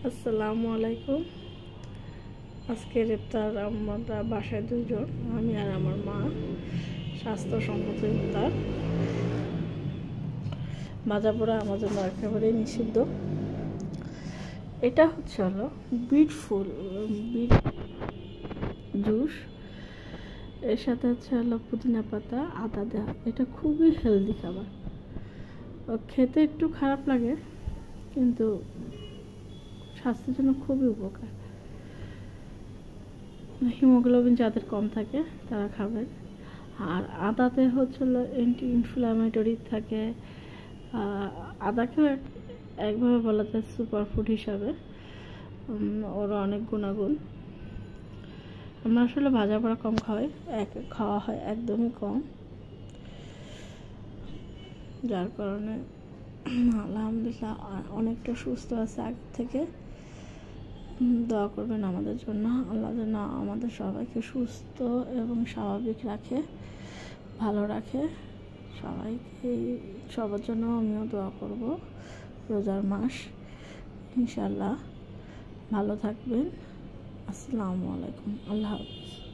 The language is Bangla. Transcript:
আসসালামু আলাইকুম। আজকের ইফতার আমরা বাসায় দুজন, আমি আর আমার মা। স্বাস্থ্যসম্মত ইফতার। ভাজা পোড়া আমার জন্য একেবারেই নিষিদ্ধ। এটা হলো বিট জুস। এর সাথে হলো পুদিনা পাতা, আদা দেওয়া। এটা খুবই হেলদি খাবার। খেতে একটু খারাপ লাগে, কিন্তু স্বাস্থ্যের জন্য খুবই উপকার। হিমোগ্লোবিন যাদের কম থাকে তারা খাবে। আর আদাতে হলো অ্যান্টি ইনফ্ল্যামেটরি থাকে। আদাকেও একভাবে বলা যায় সুপার ফুড হিসাবে। ওর অনেক গুণাগুণ। আমরা আসলে ভাজা পোড়া কম খাওয়া হয় একদমই কম, যার কারণে আলহামদুলিল্লাহ অনেকটা সুস্থ আছে আগে থেকে। দোয়া করবেন আমাদের জন্য, আল্লাহ যেন আমাদের সবাইকে সুস্থ এবং স্বাভাবিক রাখে, ভালো রাখে। সবার জন্য আমিও দোয়া করব। রোজার মাস, ইনশাআল্লাহ। ভালো থাকবেন। আসসালামু আলাইকুম। আল্লাহ হাফেজ।